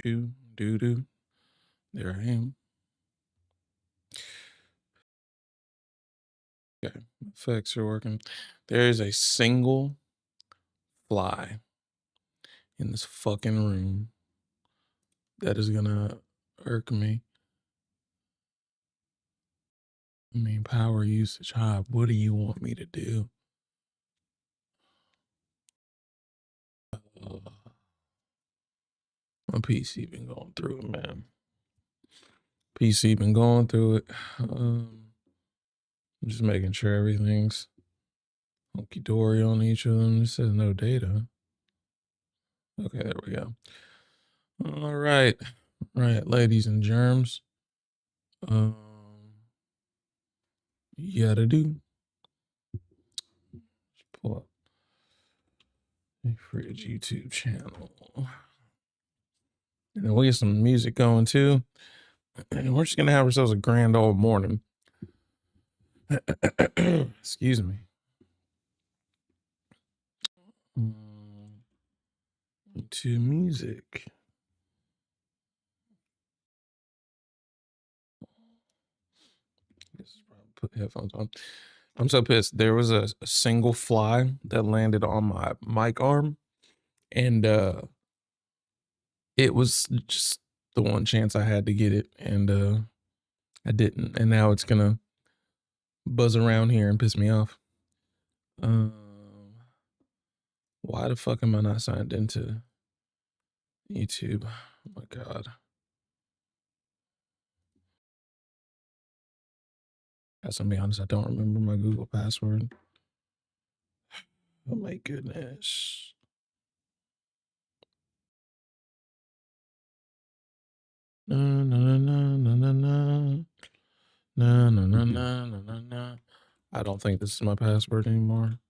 do, do, do. There I am. Okay, effects are working. There is a single fly in this fucking room that is gonna irk me. I mean, power usage high. What do you want me to do? My PC been going through it, man. PC been going through it. I'm just making sure everything's hunky dory on each of them. It says no data. Okay, there we go. All right, ladies and germs. You gotta do. Just pull up a Fridge YouTube channel. And then we'll get some music going too. And we're just gonna have ourselves a grand old morning. Excuse me. To music. This is probably put headphones on. I'm so pissed. There was a single fly that landed on my mic arm, and it was just the one chance I had to get it, and I didn't, and now it's gonna buzz around here and piss me off. Why the fuck am I not signed into YouTube? Oh my god. As I'm be honest, I don't remember my Google password. Oh my goodness. No, no, no, no, no, no, no. No, no, no, no, no, no, no. I don't think this is my password anymore.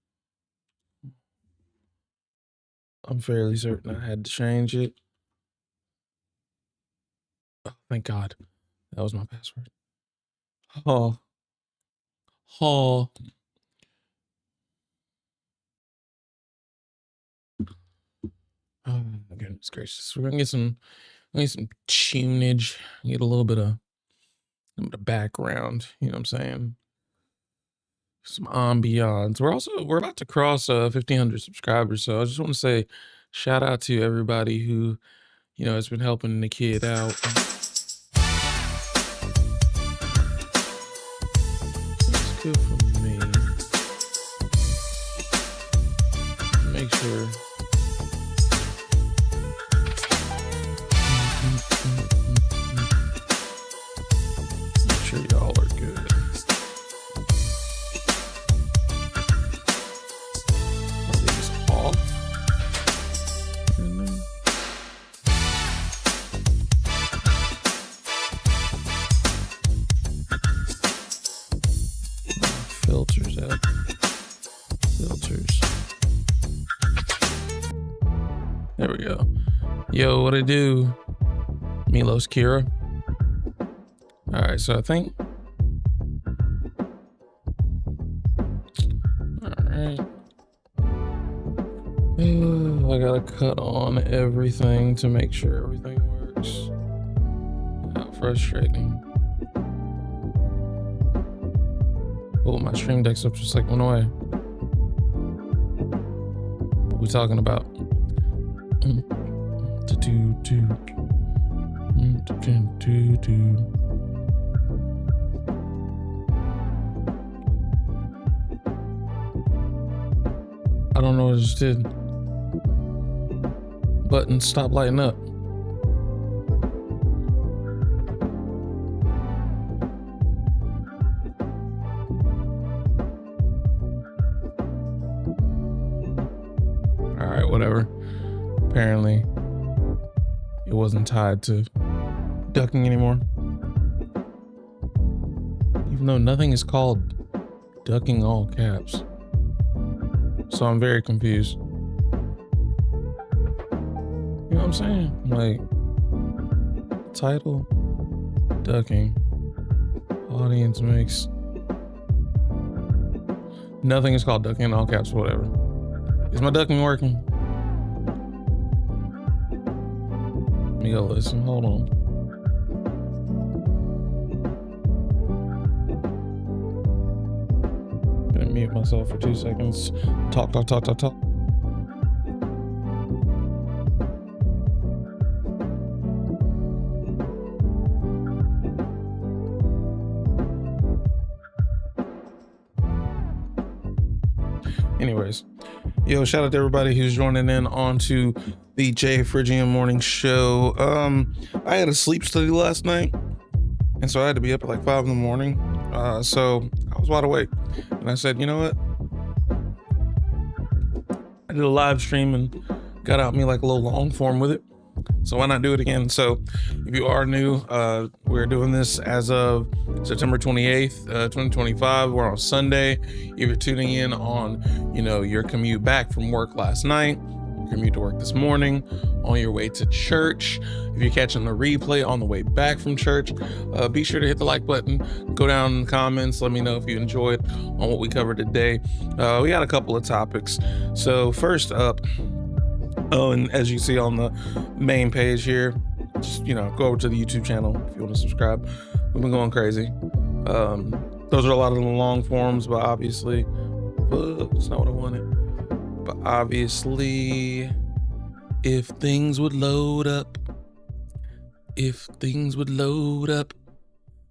I'm fairly certain I had to change it. Oh, thank God. That was my password. Oh. Oh. Oh my goodness gracious. We're gonna get some tunage, get a little bit of background, you know what I'm saying? Some ambiance. We're about to cross 1,500 subscribers, so I just want to say shout out to everybody who, you know, has been helping the kid out. That's good for me. Make sure. Make sure y'all are good. Are these off? Filters out. Filters. There we go. Yo, what it do? Milos Kira. All right, so I think. All right. I gotta cut on everything to make sure everything works. How frustrating. Oh, my stream deck stuff just like went away. What we talking about? I don't know what I just did. Button, stop lighting up. All right, whatever. Apparently, it wasn't tied to ducking anymore. Even though nothing is called ducking all caps. So I'm very confused. You know what I'm saying? Like, title, ducking, audience mix. Nothing is called ducking in all caps, whatever. Is my ducking working? me go listen. Hold on. I'm gonna mute myself for 2 seconds. Talk. Anyways, yo, shout out to everybody who's joining in onto the J Phrygian Morning Show. I had a sleep study last night, and so I had to be up at like 5 in the morning. So I was wide awake, and I said, you know what? I did a live stream and got out me like a little long form with it. So why not do it again? So if you are new, we're doing this as of September 28th, 2025. We're on Sunday. If you're tuning in on, your commute back from work last night, commute to work this morning, on your way to church, if you're catching the replay on the way back from church, be sure to hit the like button, go down in the comments, let me know if you enjoyed on what we covered today. We got a couple of topics. So first up, and as you see on the main page here, just, go over to the YouTube channel if you want to subscribe. We've been going crazy. Those are a lot of the long forms, but obviously, it's not what I wanted. But obviously, if things would load up,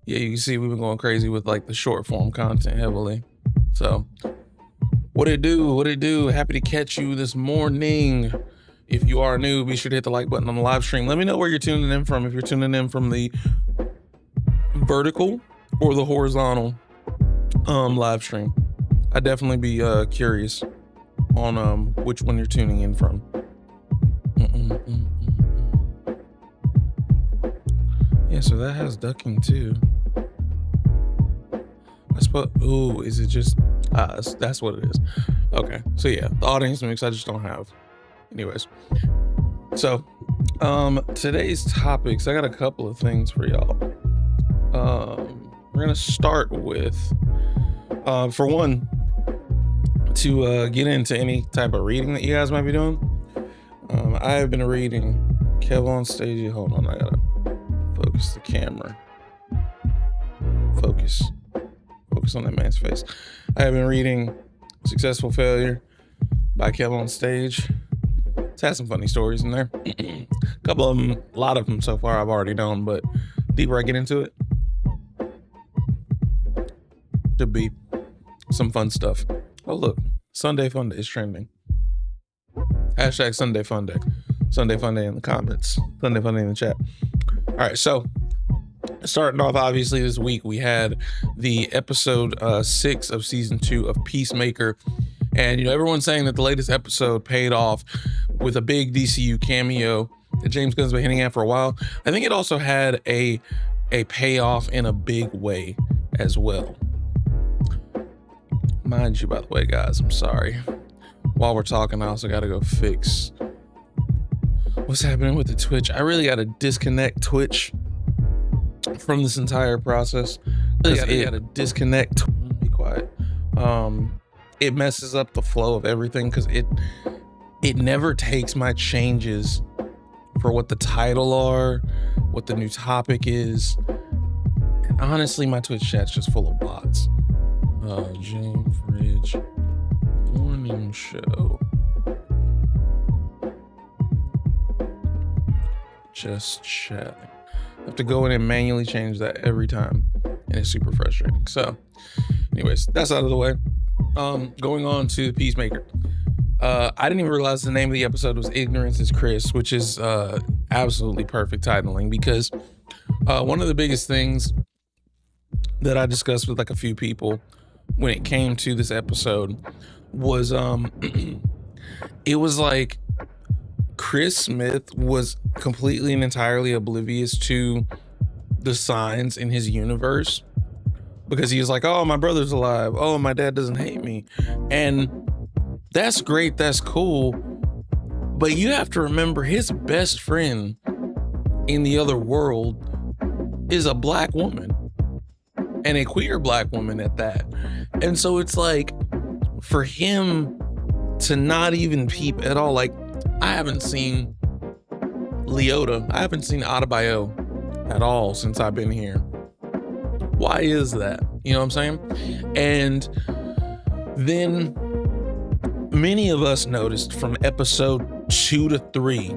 yeah, you can see we've been going crazy with like the short form content heavily. So, what it do? Happy to catch you this morning. If you are new, be sure to hit the like button on the live stream. Let me know where you're tuning in from. If you're tuning in from the vertical or the horizontal live stream, I'd definitely be curious on which one you're tuning in from. Yeah, so that has ducking too. I suppose. Ooh, is it just? That's what it is. Okay, so yeah, the audience mix I just don't have. Anyways, so today's topics, I got a couple of things for y'all. We're gonna start with, for one, to get into any type of reading that you guys might be doing. I have been reading Holland'S. Hold on, I gotta focus the camera. Focus on that man's face. I have been reading Successful Failure by Holland'S. It's had some funny stories in there. A couple of them, a lot of them so far I've already known, but deeper I get into it, should be some fun stuff. Oh look, Sunday Fun Day is trending. Hashtag Sunday Fun Day. Sunday Fun Day in the comments. Sunday Fun Day in the chat. All right, so starting off, obviously this week we had the episode 6 of season 2 of Peacemaker. And everyone's saying that the latest episode paid off with a big DCU cameo that James Gunn's been hinting at for a while. I think it also had a payoff in a big way as well. Mind you, by the way, guys, I'm sorry. While we're talking, I also got to go fix what's happening with the Twitch. I really got to disconnect Twitch from this entire process. Be quiet. It messes up the flow of everything because it never takes my changes for what the title are, what the new topic is. And honestly, my Twitch chat's just full of bots. James Ridge Morning Show. Just chatting. I have to go in and manually change that every time, and it's super frustrating. So, anyways, that's out of the way. Going on to Peacemaker. I didn't even realize the name of the episode was Ignorance is Chris, which is absolutely perfect titling, because one of the biggest things that I discussed with like a few people when it came to this episode was it was like Chris Smith was completely and entirely oblivious to the signs in his universe, because he was like, oh, my brother's alive, oh, my dad doesn't hate me, and that's great, that's cool, but you have to remember his best friend in the other world is a black woman, and a queer black woman at that. And so it's like, for him to not even peep at all, like, I haven't seen Leota. I haven't seen Adebayo at all since I've been here. Why is that? You know what I'm saying? And then many of us noticed from episode 2 to 3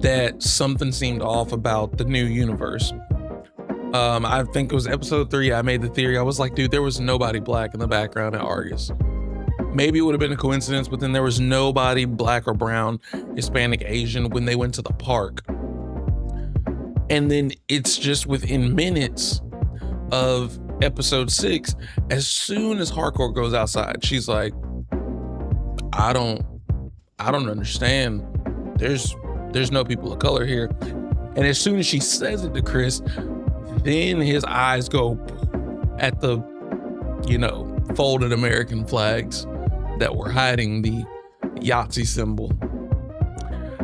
that something seemed off about the new universe. I think it was episode 3. I made the theory. I was like, dude, there was nobody black in the background at Argus. Maybe it would have been a coincidence, but then there was nobody black or brown, Hispanic, Asian when they went to the park. And then it's just within minutes of episode 6, as soon as Hardcore goes outside, she's like, I don't understand. There's no people of color here. And as soon as she says it to Chris, then his eyes go at the, folded American flags that were hiding the Yahtzee symbol.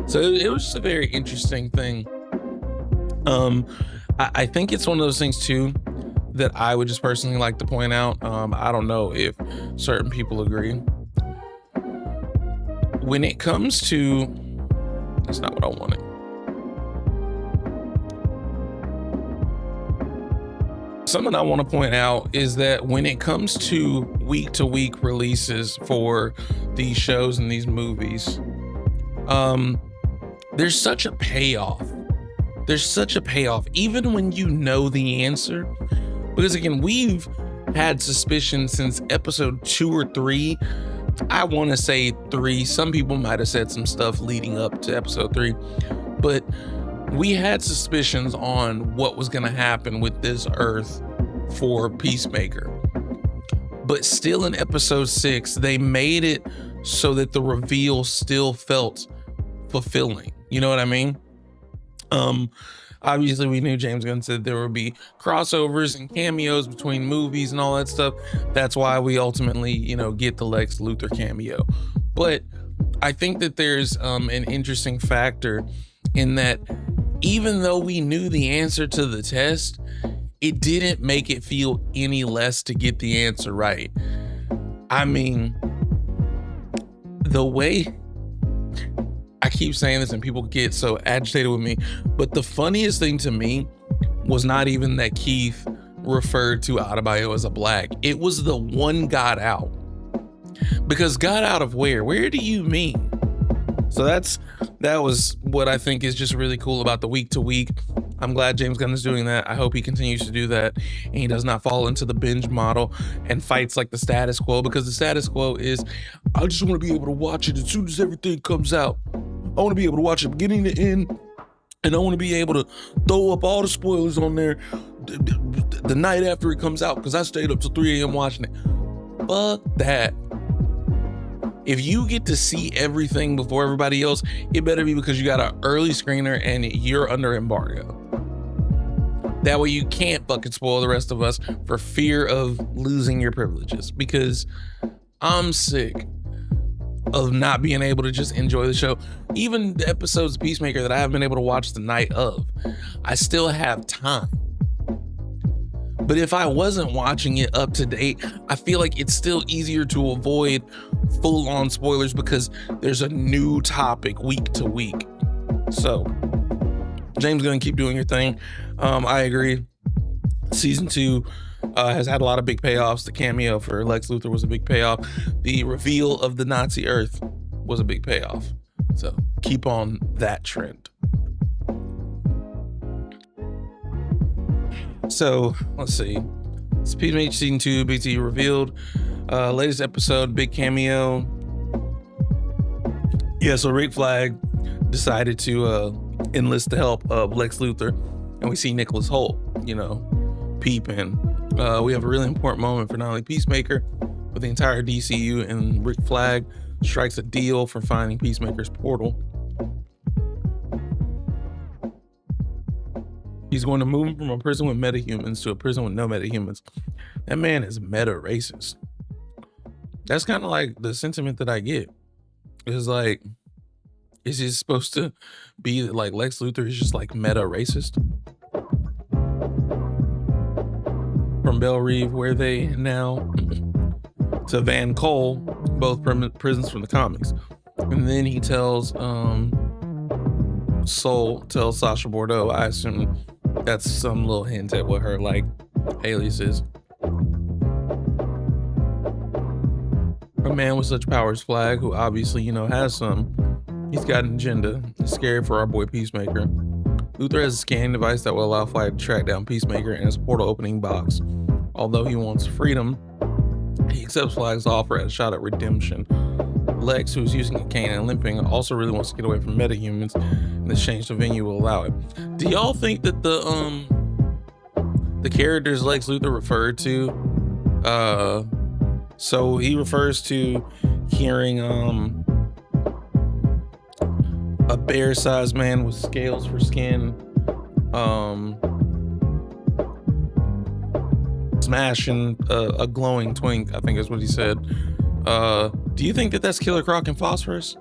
So it was just a very interesting thing. I think it's one of those things too that I would just personally like to point out. I don't know if certain people agree. When it comes to, that's not what I wanted. Something I want to point out is that when it comes to week-to-week releases for these shows and these movies, there's such a payoff. There's such a payoff, even when you know the answer. Because again, we've had suspicion since episode 2 or 3. I want to say 3. Some people might have said some stuff leading up to episode 3, but we had suspicions on what was going to happen with this Earth for Peacemaker. But still in episode 6, they made it so that the reveal still felt fulfilling. You know what I mean? Obviously we knew James Gunn said there would be crossovers and cameos between movies and all that stuff. That's why we ultimately, get the Lex Luthor cameo. But I think that there's an interesting factor in that even though we knew the answer to the test, it didn't make it feel any less to get the answer right. I mean, the way, I keep saying this and people get so agitated with me, but the funniest thing to me was not even that Keith referred to Adebayo as a black. It was the one got out. Because got out of where? Where do you mean? So that was what I think is just really cool about the week to week. I'm glad James Gunn is doing that. I hope he continues to do that and he does not fall into the binge model and fights like the status quo, because the status quo is, I just want to be able to watch it as soon as everything comes out. I want to be able to watch it beginning to end, and I want to be able to throw up all the spoilers on there the night after it comes out because I stayed up till 3 a.m. watching it. Fuck that. If you get to see everything before everybody else, it better be because you got an early screener and you're under embargo. That way you can't fucking spoil the rest of us for fear of losing your privileges, because I'm sick of not being able to just enjoy the show. Even the episodes of Peacemaker that I haven't been able to watch the night of, I still have time. But if I wasn't watching it up to date, I feel like it's still easier to avoid full-on spoilers because there's a new topic week to week. So James Gunn, keep doing your thing. I agree. Season 2 has had a lot of big payoffs. The cameo for Lex Luthor was a big payoff. The reveal of the Nazi Earth was a big payoff. So keep on that trend. So let's see. It's Peacemaker season 2, BT revealed. Latest episode, big cameo. Yeah, so Rick Flag decided to enlist the help of Lex Luthor, and we see Nicholas Hoult, peeping. We have a really important moment for not only Peacemaker, but the entire DCU, and Rick Flag strikes a deal for finding Peacemaker's portal. He's going to move him from a prison with metahumans to a prison with no metahumans. That man is meta racist. That's kind of like the sentiment that I get. It's like, is it supposed to be like Lex Luthor is just like meta racist? From Belle Reve, where they now, to Van Cole, both prisons from the comics. And then he tells Soul tells Sasha Bordeaux. I assume that's some little hint at what her like alias is. A man with such powers, Flag, who obviously, has some. He's got an agenda. It's scary for our boy Peacemaker. Luthor has a scanning device that will allow Flag to track down Peacemaker in his portal opening box. Although he wants freedom, he accepts Flag's offer at a shot at redemption. Lex, who's using a cane and limping, also really wants to get away from metahumans, and this change the venue will allow it. Do y'all think that the characters Lex Luthor referred to, so he refers to hearing a bear-sized man with scales for skin smashing a glowing twink, I think is what he said. Do you think that that's Killer Croc and Phosphorus?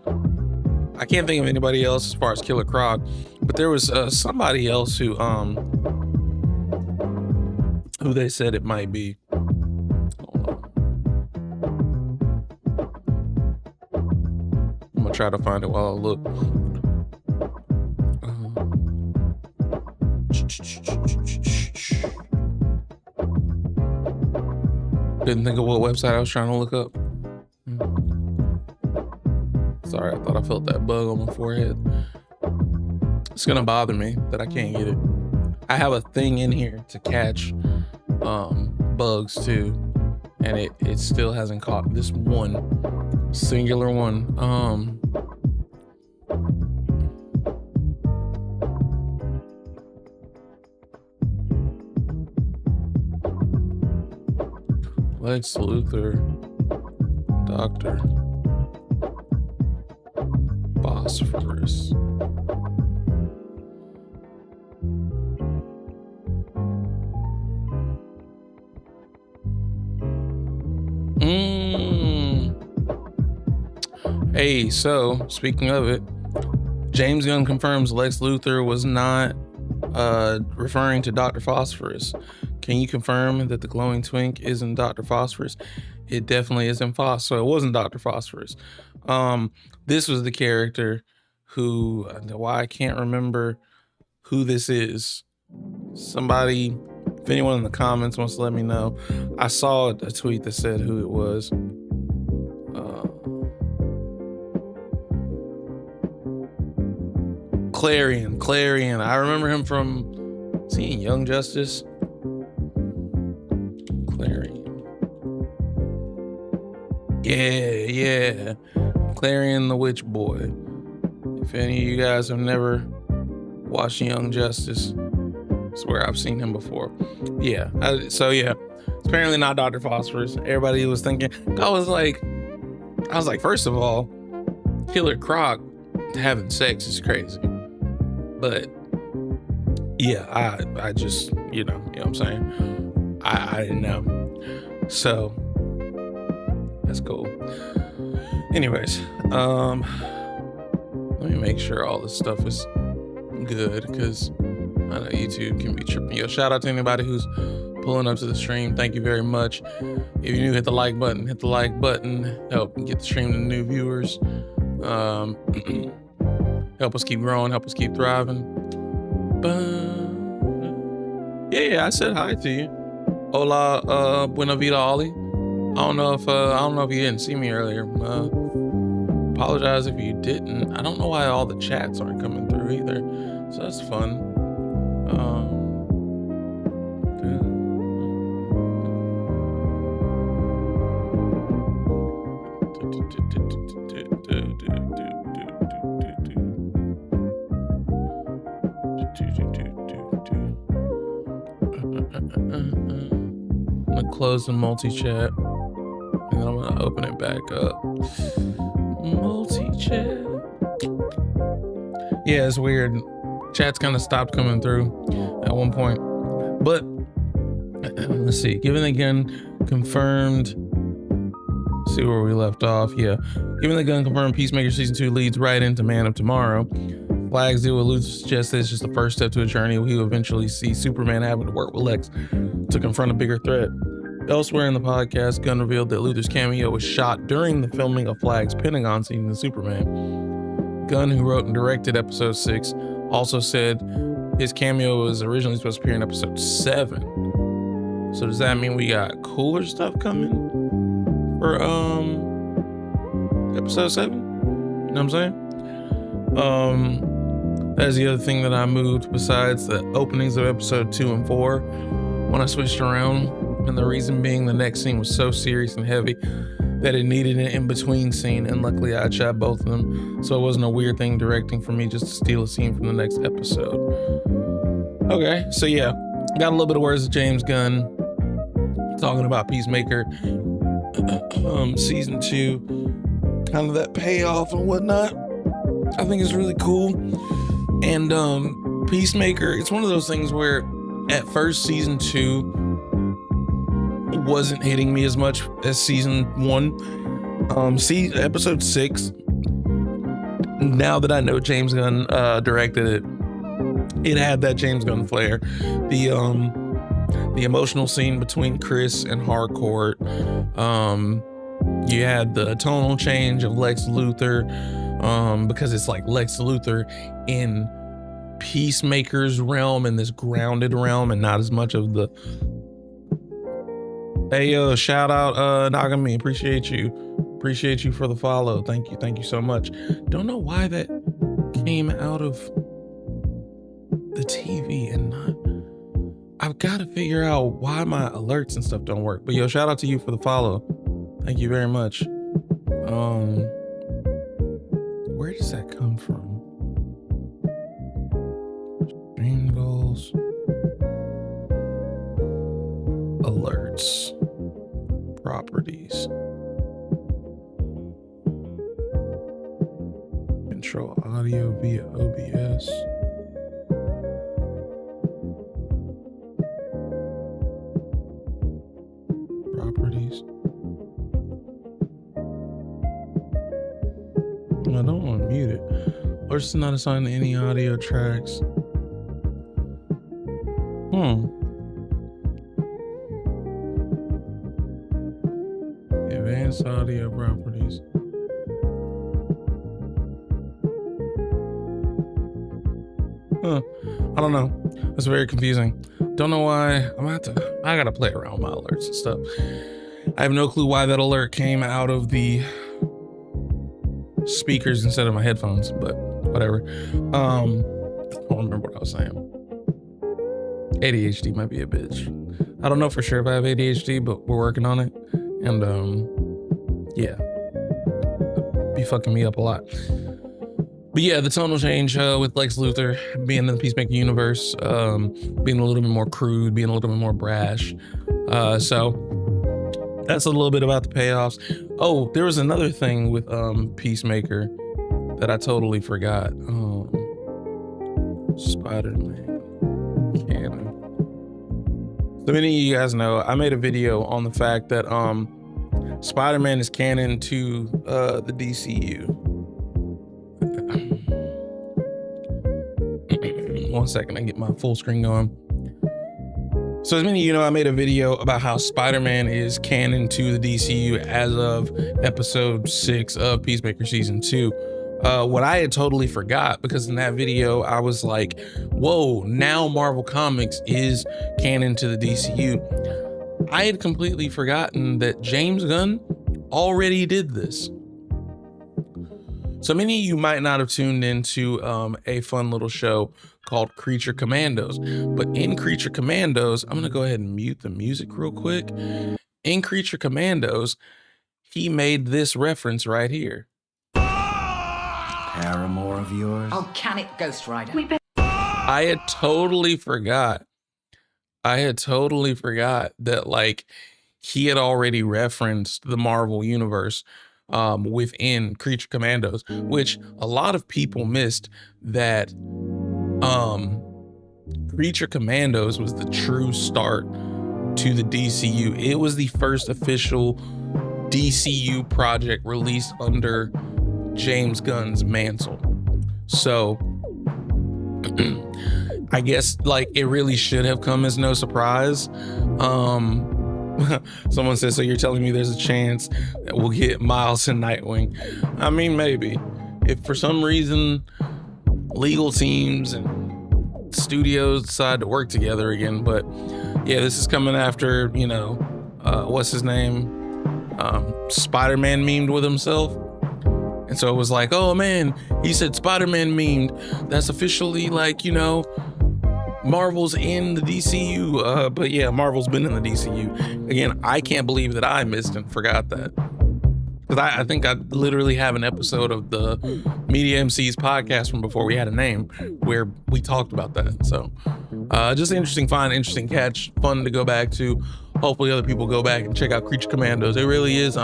I can't think of anybody else as far as Killer Croc, but there was somebody else who they said it might be. Hold on. I'm gonna try to find it while I look. Didn't think of what website I was trying to look up. Sorry, I thought I felt that bug on my forehead. It's gonna bother me that I can't get it. I have a thing in here to catch bugs too, and it still hasn't caught this one singular one. Lex Luthor, Dr. Phosphorus. Hey, so speaking of it, James Gunn confirms Lex Luthor was not referring to Dr. Phosphorus. Can you confirm that the glowing twink isn't Dr. Phosphorus? It definitely isn't Phos, so it wasn't Dr. Phosphorus. This was the character who, why I can't remember who this is. Somebody, if anyone in the comments wants to let me know. I saw a tweet that said who it was. Clarion. I remember him from seeing Young Justice. Clarion. Yeah. Clarion the Witch Boy. If any of you guys have never watched Young Justice, I swear I've seen him before. Yeah. It's apparently not Dr. Phosphorus. Everybody was thinking. I was like, first of all, Killer Croc having sex is crazy. But yeah, I just, you know what I'm saying? I didn't know. So that's cool. Anyways, let me make sure all this stuff is good, because I know YouTube can be tripping. Yo, shout out to anybody who's pulling up to the stream. Thank you very much. If you're new, hit the like button. Help get the stream to new viewers. Help us keep growing, help us keep thriving. Yeah, I said hi to you. Hola, buena vida, Ollie. I don't know if you didn't see me earlier. Apologize if you didn't. I don't know why all the chats aren't coming through either. So that's fun. I'm gonna close the multi-chat and then I'm gonna open it back up. Multi-chat. Yeah, it's weird. Chat's kind of stopped coming through at one point. But let's see. Given again confirmed. See where we left off. Yeah. Given the gun confirmed, Peacemaker Season 2 leads right into Man of Tomorrow. Flag's deal with Luthor suggests it's just the first step to a journey where he'll eventually see Superman having to work with Lex to confront a bigger threat. Elsewhere in the podcast, Gunn revealed that Luthor's cameo was shot during the filming of Flag's Pentagon scene in Superman. Gunn, who wrote and directed episode 6, also said his cameo was originally supposed to appear in episode 7. So does that mean we got cooler stuff coming for episode 7? You know what I'm saying? That's the other thing that I moved besides the openings of episode 2 and 4 when I switched around. And the reason being, the next scene was so serious and heavy that it needed an in-between scene, and luckily I shot both of them, so it wasn't a weird thing directing for me just to steal a scene from the next episode. Okay, so yeah, got a little bit of words of James Gunn talking about Peacemaker, season 2, kind of that payoff and whatnot. I think it's really cool. And Peacemaker, it's one of those things where at first season 2 wasn't hitting me as much as season 1. See episode 6, now that I know James Gunn directed it, it had that James Gunn flair. The emotional scene between Chris and Harcourt, you had the tonal change of Lex Luthor, because it's like Lex Luthor in Peacemaker's realm, in this grounded realm, and not as much of the hey, shout out Nagami, appreciate you for the follow. Thank you so much. Don't know why that came out of the TV and not, I've got to figure out why my alerts and stuff don't work. But yo, shout out to you for the follow. Thank you very much. Where does that come from? Stream goals, alerts, properties, control audio via OBS. Properties. I don't want to mute it. Alerts is not assigned to any audio tracks. Advanced audio properties. I don't know. That's very confusing. Don't know why. I gotta play around with my alerts and stuff. I have no clue why that alert came out of the speakers instead of my headphones, but whatever. I don't remember what I was saying. ADHD might be a bitch. I don't know for sure if I have ADHD, but we're working on it. And yeah, be fucking me up a lot. But yeah, the tonal change with Lex Luthor being in the Peacemaker universe, being a little bit more crude, being a little bit more brash. So that's a little bit about the payoffs. Oh, there was another thing with Peacemaker that I totally forgot. Spider-Man canon. So many of you guys know I made a video on the fact that Spider-Man is canon to the DCU. 1 second, I get my full screen going. So as many of you know, I made a video about how Spider-Man is canon to the DCU as of episode 6 of Peacemaker season 2. What I had totally forgot, because in that video I was like, whoa, now Marvel Comics is canon to the DCU. I had completely forgotten that James Gunn already did this. So many of you might not have tuned into a fun little show called Creature Commandos, but in Creature Commandos, I'm gonna go ahead and mute the music real quick. In Creature Commandos, he made this reference right here. Paramore of yours? Oh, can it, Ghost Rider? I had totally forgot that like he had already referenced the Marvel universe within Creature Commandos, which a lot of people missed. That Creature Commandos was the true start to the DCU. It was the first official DCU project released under James Gunn's mantle. So I guess like it really should have come as no surprise. Someone says, so you're telling me there's a chance that we'll get Miles and Nightwing? I mean, maybe. if for some reason legal teams and studios decide to work together again. But yeah, this is coming after, you know, what's his name? Spider-Man memed with himself. And so it was like, oh man, he said Spider-Man memed. That's officially like, you know, Marvel's in the DCU. But yeah, Marvel's been in the DCU. Again, I can't believe that I missed and forgot that. Because I think I literally have an episode of the Media MC's podcast from before we had a name where we talked about that. So just interesting find, interesting catch, fun to go back to. Hopefully other people go back and check out Creature Commandos. It really is.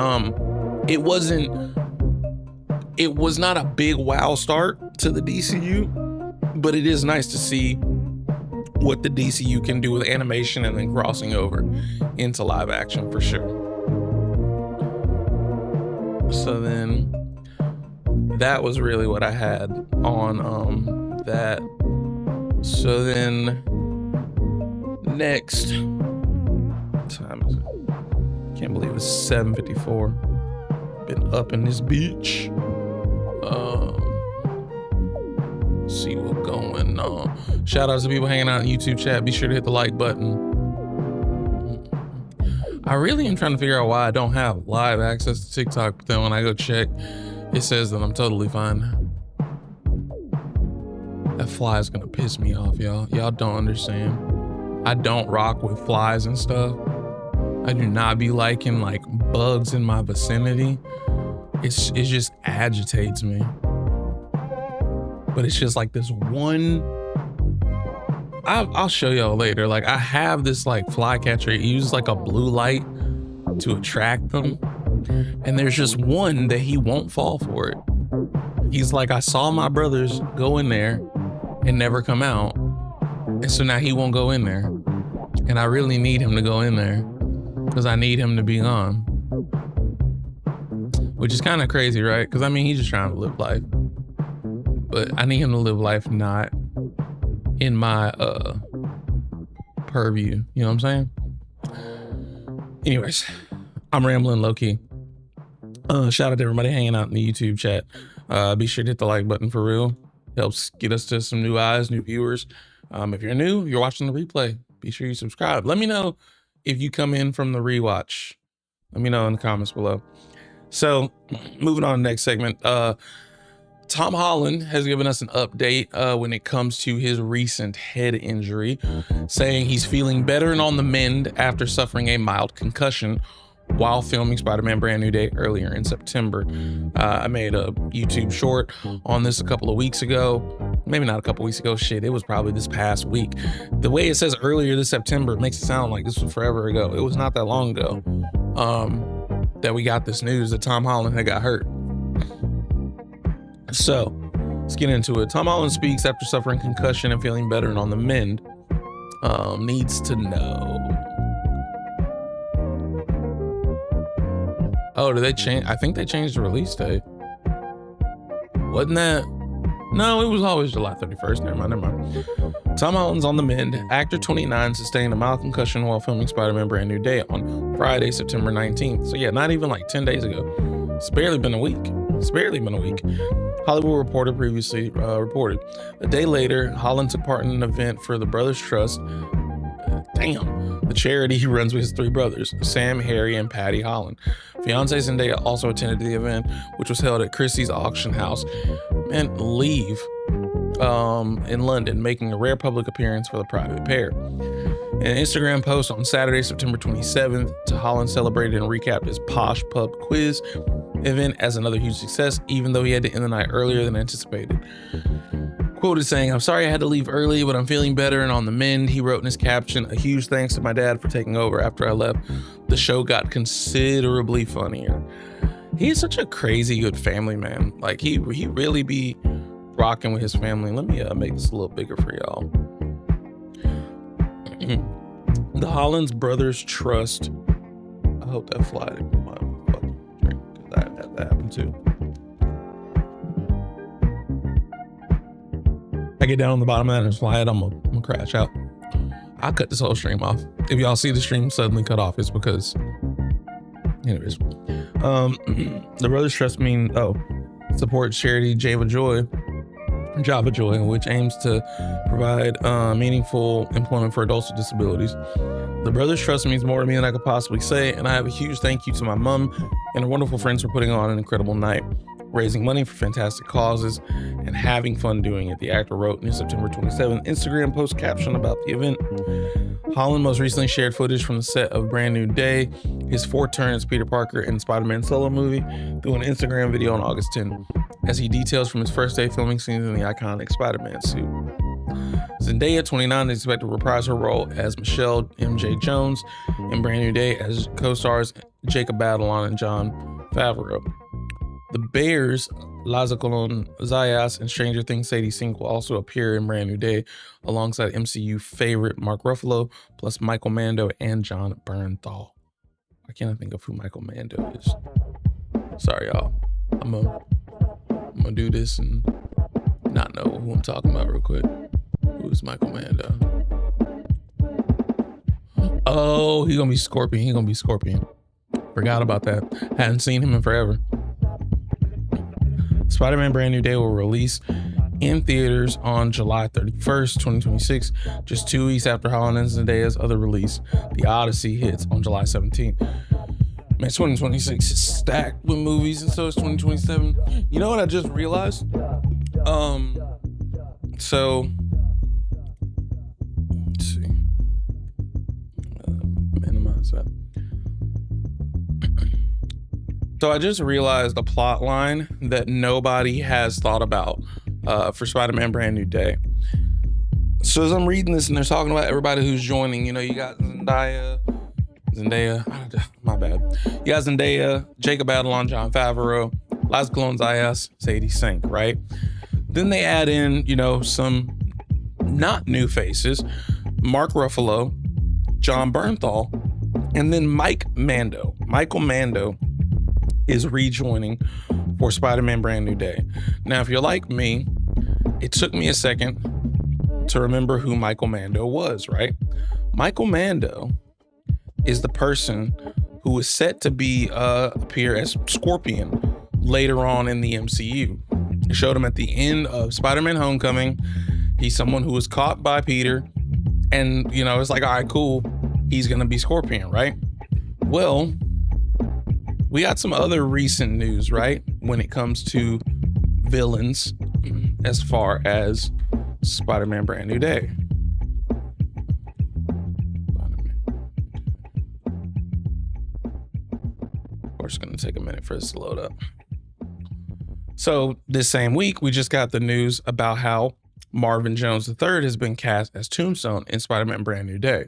It was not a big wow start to the DCU, but it is nice to see what the DCU can do with animation and then crossing over into live action for sure. So then that was really what I had on that. So then next, what time is it? Can't believe it's 7:54. Been up in this beach. See what's going on. Shout out to people hanging out in YouTube chat. Be sure to hit the like button. I really am trying to figure out why I don't have live access to TikTok, but then when I go check, it says that I'm totally fine. That fly is gonna piss me off, y'all. Y'all don't understand. I don't rock with flies and stuff. I do not be liking like bugs in my vicinity. It just agitates me. But it's just like this one, I'll show y'all later. Like I have this like fly catcher. It uses like a blue light to attract them. And there's just one that he won't fall for it. He's like, I saw my brothers go in there and never come out. And so now he won't go in there. And I really need him to go in there because I need him to be gone. Which is kind of crazy, right? Because I mean, he's just trying to live life. But I need him to live life not in my purview. You know what I'm saying? Anyways, I'm rambling low key. Shout out to everybody hanging out in the YouTube chat. Be sure to hit the like button for real. Helps get us to some new eyes, new viewers. If you're new, you're watching the replay, be sure you subscribe. Let me know if you come in from the rewatch. Let me know in the comments below. So moving on to the next segment. Tom Holland has given us an update when it comes to his recent head injury, saying he's feeling better and on the mend after suffering a mild concussion while filming Spider-Man Brand New Day earlier in September. I made a YouTube short on this a couple of weeks ago. Maybe not a couple weeks ago, shit, it was probably this past week. The way it says earlier this September, it makes it sound like this was forever ago. It was not that long ago that we got this news that Tom Holland had got hurt. So let's get into it. Tom Holland speaks after suffering concussion and feeling better and on the mend. Needs to know. Oh, did they change? I think they changed the release date. Wasn't that? No, it was always July 31st. Never mind. Tom Holland's on the mend. Actor 29 sustained a mild concussion while filming Spider-Man Brand New Day on Friday, September 19th. So yeah, not even like 10 days ago. It's barely been a week. Hollywood Reporter previously reported. A day later, Holland took part in an event for the Brothers Trust. The charity he runs with his three brothers, Sam, Harry, and Patty Holland. Fiancé Zendaya also attended the event, which was held at Christie's auction house and Leave in London, making a rare public appearance for the private pair. In an Instagram post on Saturday, September 27th, Holland celebrated and recapped his Posh Pub quiz event as another huge success, even though he had to end the night earlier than anticipated. Quoted saying, "I'm sorry I had to leave early, but I'm feeling better and on the mend." He wrote in his caption, "A huge thanks to my dad for taking over after I left. The show got considerably funnier." He's such a crazy good family man. Like he really be rocking with his family. Let me make this a little bigger for y'all. The Holland's Brothers Trust. I hope that fly didn't come out of my fucking drink, because I had that happen too. I get down on the bottom of that and fly it, I'm gonna crash out. I'll cut this whole stream off. If y'all see the stream suddenly cut off, it's because, anyways. The Brothers Trust supports charity Java Joy, which aims to provide meaningful employment for adults with disabilities. The brothers trust means more to me than I could possibly say, and I have a huge thank you to my mom and her wonderful friends for putting on an incredible night, raising money for fantastic causes, and having fun doing it, the actor wrote in his September 27th Instagram post caption about the event. Holland most recently shared footage from the set of Brand New Day, his fourth turn as Peter Parker in Spider-Man solo movie, through an Instagram video on August 10th, as he details from his first day filming scenes in the iconic Spider-Man suit. Zendaya, 29, is expected to reprise her role as Michelle MJ Jones in Brand New Day as co-stars Jacob Batalon and Jon Favreau. The Bears, Liza Colon Zayas, and Stranger Things Sadie Sink will also appear in Brand New Day alongside MCU favorite Mark Ruffalo, plus Michael Mando and Jon Bernthal. I can't think of who Michael Mando is. Sorry, y'all. I'm gonna do this and not know who I'm talking about real quick. Who's Michael Mando? Oh, he's gonna be Scorpion. Forgot about that. Hadn't seen him in forever. Spider-Man Brand New Day will release in theaters on July 31st, 2026, just 2 weeks after Holland and Zendaya's other release, The Odyssey, hits on July 17th. Man, 2026 is stacked with movies, and so is 2027. You know what I just realized? So let's see. Minimize that. So I just realized a plot line that nobody has thought about for Spider-Man Brand New Day. So as I'm reading this and they're talking about everybody who's joining, you know, you got Zendaya, my bad. You got Zendaya, Jacob Batalon, Jon Favreau, Liza Colon Zayas, Sadie Sink, right? Then they add in, you know, some not new faces, Mark Ruffalo, Jon Bernthal, and then Michael Mando is rejoining for Spider-Man Brand New Day. Now, if you're like me, it took me a second to remember who Michael Mando was, right? Michael Mando is the person who was set to appear as Scorpion later on in the MCU. They showed him at the end of Spider-Man Homecoming. He's someone who was caught by Peter, and, you know, it's like, all right, cool, he's gonna be Scorpion, right? Well, we got some other recent news, right? When it comes to villains as far as Spider-Man Brand New Day. Of course, it's gonna take a minute for this to load up. So this same week, we just got the news about how Marvin Jones III has been cast as Tombstone in Spider-Man Brand New Day.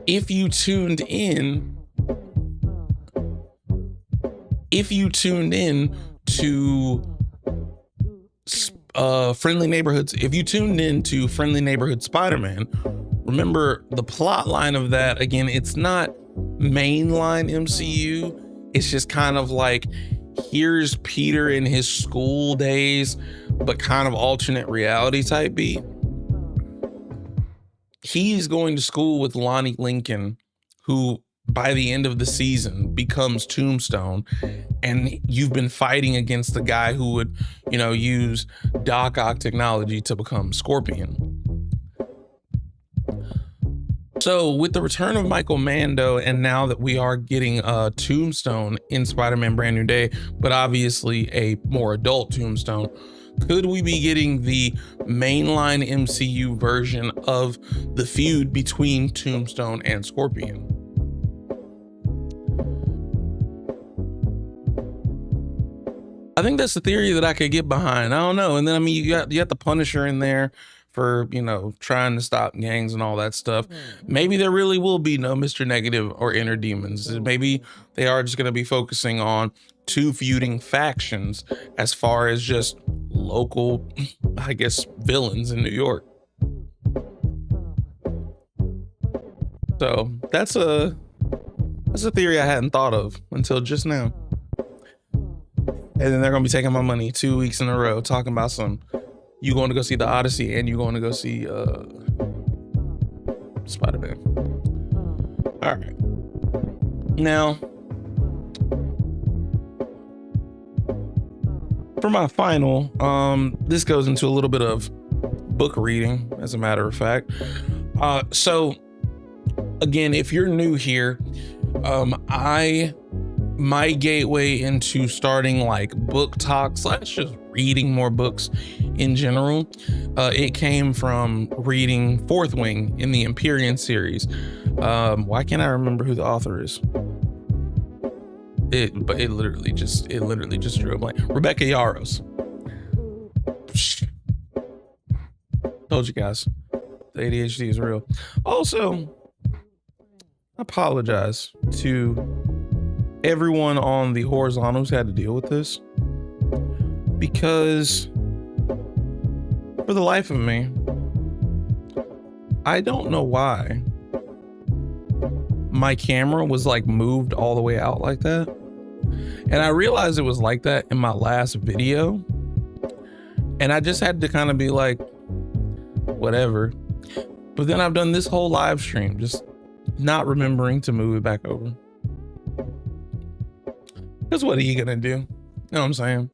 If you tuned in to Friendly Neighborhoods, if you tuned in to Friendly Neighborhood Spider-Man, remember the plot line of that, again, it's not mainline MCU. It's just kind of like, here's Peter in his school days, but kind of alternate reality type beat. He's going to school with Lonnie Lincoln, who by the end of the season becomes Tombstone, and you've been fighting against the guy who would, you know, use Doc Ock technology to become Scorpion. So with the return of Michael Mando, and now that we are getting Tombstone in Spider-Man Brand New Day, but obviously a more adult Tombstone, could we be getting the mainline MCU version of the feud between Tombstone and Scorpion? I think that's the theory that I could get behind. I don't know. And then, I mean, you got the Punisher in there for, you know, trying to stop gangs and all that stuff. Maybe there really will be no Mr. Negative or Inner Demons. Maybe they are just going to be focusing on two feuding factions as far as just local, I guess, villains in New York. So that's a theory I hadn't thought of until just now. And then they're going to be taking my money 2 weeks in a row talking about you going to go see The Odyssey and you going to go see Spider-Man. All right. Now, for my final, this goes into a little bit of book reading, as a matter of fact. So again, if you're new here, my gateway into starting like book talk / just reading more books in general, it came from reading Fourth Wing in the Empyrean series. Why can't I remember who the author is? It literally just drew a blank. Rebecca Yarros. Told you guys, the ADHD is real. Also, I apologize to everyone on the horizontal who's had to deal with this, because for the life of me, I don't know why my camera was like moved all the way out like that. And I realized it was like that in my last video, and I just had to kind of be like, whatever. But then I've done this whole live stream just not remembering to move it back over. Because what are you gonna do? You know what I'm saying?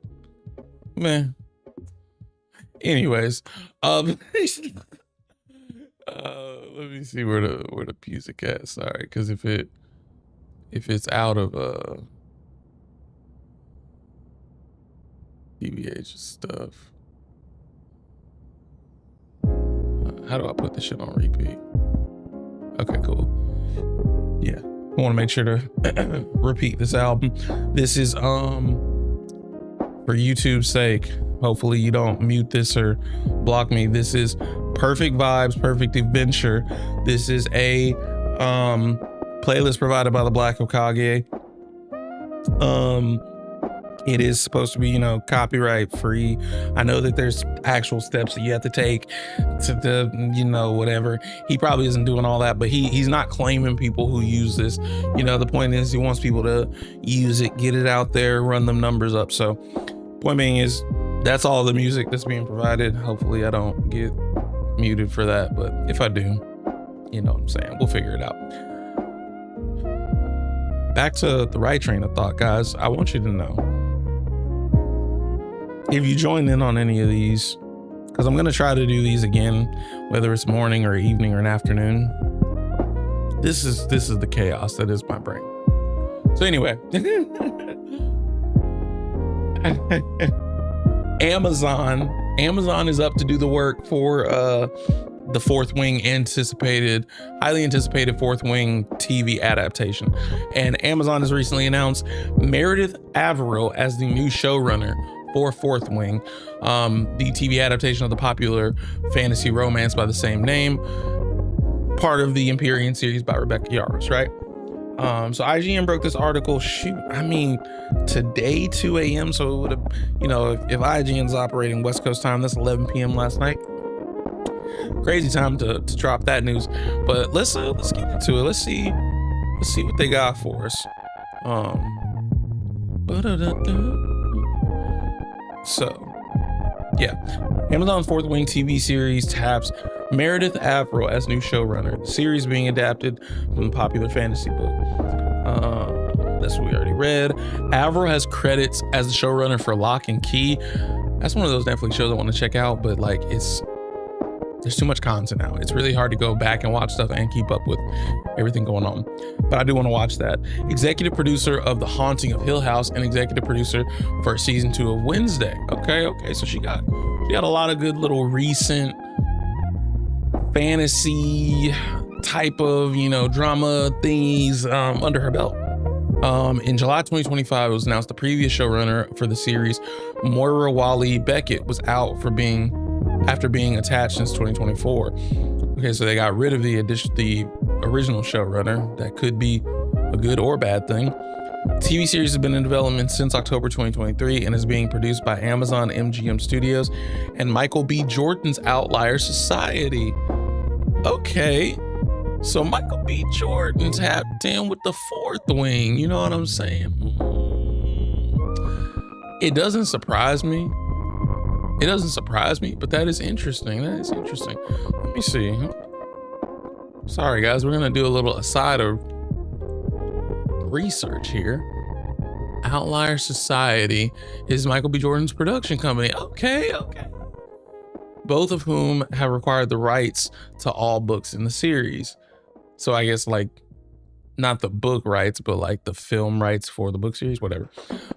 Man. Anyways, let me see where the music at. Sorry, because if it's out of DBH stuff. How do I put this shit on repeat? Okay, cool. Yeah, I want to make sure to repeat this album. This is for YouTube's sake. Hopefully you don't mute this or block me. This is Perfect Vibes, Perfect Adventure. This is a playlist provided by the Black Okage. It is supposed to be, copyright free. I know that there's actual steps that you have to take to whatever. He probably isn't doing all that, but he's not claiming people who use this. The point is he wants people to use it, get it out there, run them numbers up. So point being is that's all the music that's being provided. Hopefully I don't get muted for that, but if I do, you know what I'm saying, we'll figure it out. Back to the right train of thought, guys. I want you to know, if you join in on any of these, because I'm going to try to do these again, whether it's morning or evening or an afternoon. This is the chaos that is my brain. So anyway, Amazon is up to do the work for the Fourth Wing highly anticipated Fourth Wing TV adaptation. And Amazon has recently announced Meredith Averill as the new showrunner for Fourth Wing, the TV adaptation of the popular fantasy romance by the same name, part of the Empyrean series by Rebecca Yarros, right? So IGN broke this article, today, 2 a.m. So it would have, if IGN's operating West Coast time, that's 11 p.m. last night. Crazy time to drop that news. But let's get into it. Let's see what they got for us. So, yeah, Amazon's Fourth Wing TV series taps Meredith Averill as new showrunner. The series being adapted from the popular fantasy book. That's what we already read. Averill has credits as the showrunner for Lock and Key. That's one of those Netflix shows I want to check out, but there's too much content now. It's really hard to go back and watch stuff and keep up with everything going on. But I do want to watch that. Executive producer of The Haunting of Hill House and executive producer for season 2 of Wednesday. Okay. So she got a lot of good little recent fantasy type of, drama things under her belt. In July 2025, it was announced the previous showrunner for the series, Moira Wally Beckett, was out after being attached since 2024. Okay, so they got rid of the original showrunner. That could be a good or bad thing. TV series has been in development since October 2023 and is being produced by Amazon MGM Studios and Michael B. Jordan's Outlier Society. Okay, so Michael B. Jordan tapped in with the Fourth Wing. You know what I'm saying? It doesn't surprise me. But that is interesting. Let me see. Sorry, guys. We're going to do a little aside of research here. Outlier Society is Michael B. Jordan's production company. Okay. Both of whom have acquired the rights to all books in the series. So I guess like not the book rights, but like the film rights for the book series, whatever.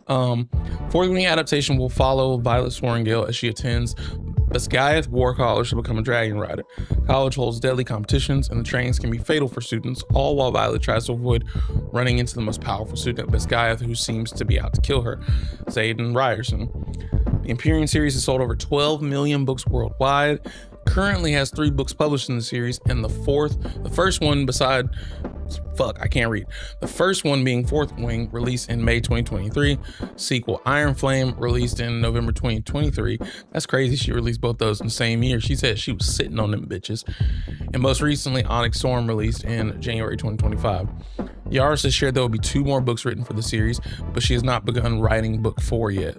Fourth Wing adaptation will follow Violet Swarringale as she attends Basgiath War College to become a dragon rider. College holds deadly competitions and the trainings can be fatal for students, all while Violet tries to avoid running into the most powerful student at Basgiath who seems to be out to kill her, Zayden Ryerson. The Empyrean series has sold over 12 million books worldwide, currently has 3 books published in the series, and the first one being Fourth Wing, released in May 2023. Sequel Iron Flame, released in November 2023. That's crazy, she released both those in the same year. She said she was sitting on them bitches. And most recently, Onyx Storm, released in January 2025. Yaris has shared there will be 2 more books written for the series, but she has not begun writing book 4 yet.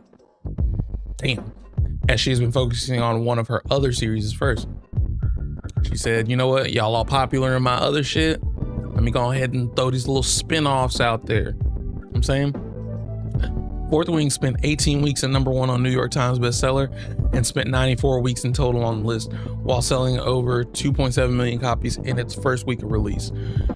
Damn. As she has been focusing on one of her other series first. She said, you know what, y'all all popular in my other shit, let me go ahead and throw these little spin-offs out there. You know what I'm saying? Fourth Wing spent 18 weeks at #1 on New York Times bestseller and spent 94 weeks in total on the list, while selling over 2.7 million copies in its first week of release.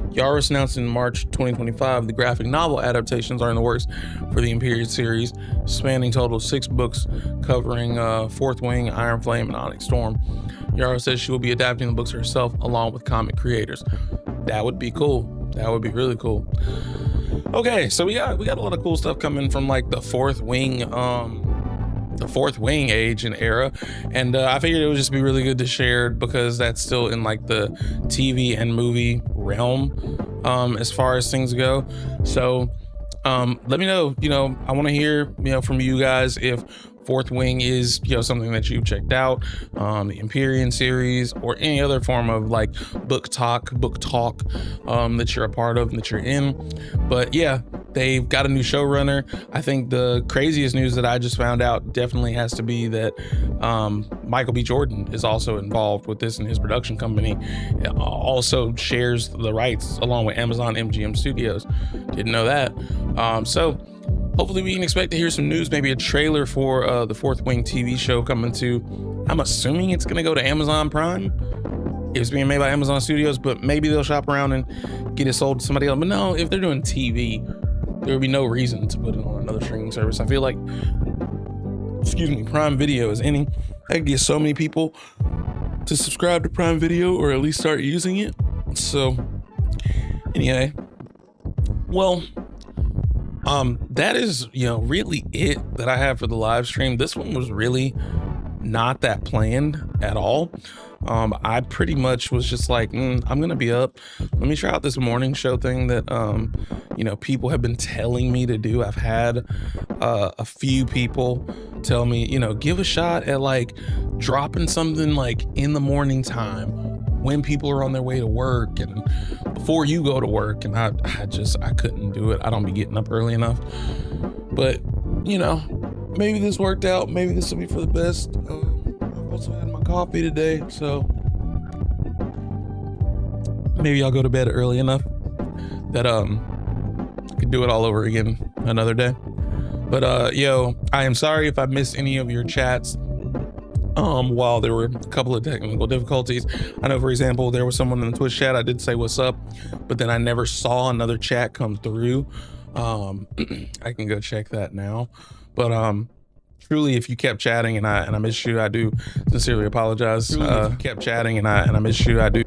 Yaris announced in March 2025 the graphic novel adaptations are in the works for the Empyrean series, spanning total 6 books covering Fourth Wing, Iron Flame, and Onyx Storm. Yaris says she will be adapting the books herself along with comic creators. That would be cool. That would be really cool. Okay, so we got a lot of cool stuff coming from like the Fourth Wing age and era, and I figured it would just be really good to share because that's still in like the TV and movie realm as far as things go. So let me know, I want to hear from you guys if Fourth Wing is something that you've checked out, the Empyrean series or any other form of like book talk that you're a part of and that you're in. But yeah, they've got a new showrunner. I think the craziest news that I just found out definitely has to be that Michael B. Jordan is also involved with this, and his production company also shares the rights along with Amazon MGM Studios. Didn't know that. So hopefully we can expect to hear some news, maybe a trailer for the Fourth Wing TV show coming to, I'm assuming it's going to go to Amazon Prime. It's being made by Amazon Studios, but maybe they'll shop around and get it sold to somebody else. But no, if they're doing TV, there would be no reason to put it on another streaming service. I feel like, Prime Video is I could get so many people to subscribe to Prime Video or at least start using it. So anyway, well, that is really it that I have for the live stream. This one was really not that planned at all. I pretty much was just like, I'm gonna be up, let me try out this morning show thing that people have been telling me to do. I've had a few people tell me, give a shot at like dropping something like in the morning time when people are on their way to work and before you go to work. And I couldn't do it. I don't be getting up early enough, but maybe this worked out. Maybe this will be for the best. I've also had my coffee today, so maybe I'll go to bed early enough that I could do it all over again another day. But I am sorry if I missed any of your chats while there were a couple of technical difficulties. I know, for example, there was someone in the Twitch chat, I did say what's up, but then I never saw another chat come through. I can go check that now. But truly, if you kept chatting and I missed you, I do sincerely apologize. If you kept chatting and I missed you, I do.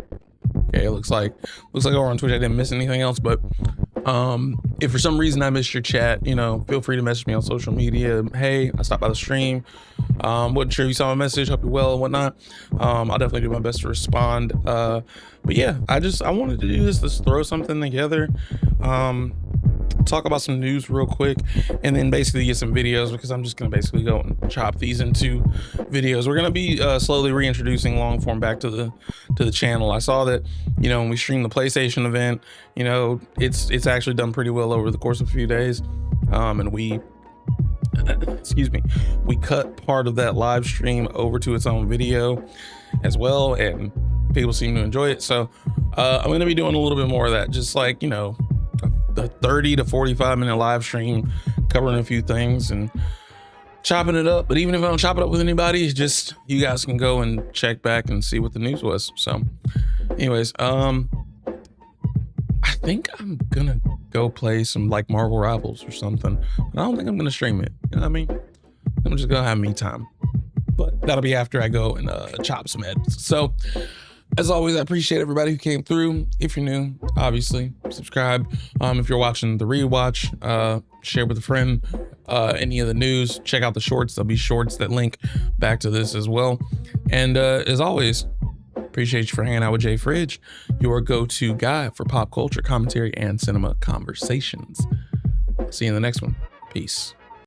Okay, it looks like over on Twitch I didn't miss anything else, but if for some reason I missed your chat, feel free to message me on social media. Hey, I stopped by the stream. Wasn't sure if you saw my message, hope you're well and whatnot. I'll definitely do my best to respond. But yeah, I wanted to do this, let's throw something together. Talk about some news real quick and then basically get some videos, because I'm just gonna basically go and chop these into videos. We're gonna be slowly reintroducing long form back to the channel. I saw that when we streamed the PlayStation event, it's actually done pretty well over the course of a few days, and we cut part of that live stream over to its own video as well, and people seem to enjoy it. So I'm gonna be doing a little bit more of that, just like the 30 to 45 minute live stream covering a few things and chopping it up. But even if I don't chop it up with anybody, it's just you guys can go and check back and see what the news was. So anyways, I think I'm gonna go play some like Marvel Rivals or something, but I don't think I'm gonna stream it. You know what I mean? I'm just gonna have me time, but that'll be after I go and chop some heads. So as always, I appreciate everybody who came through. If you're new, obviously subscribe. If you're watching the rewatch, share with a friend. Any of the news, check out the shorts. There'll be shorts that link back to this as well. And as always, appreciate you for hanging out with Jay Fridge, your go-to guy for pop culture commentary and cinema conversations. See you in the next one. Peace.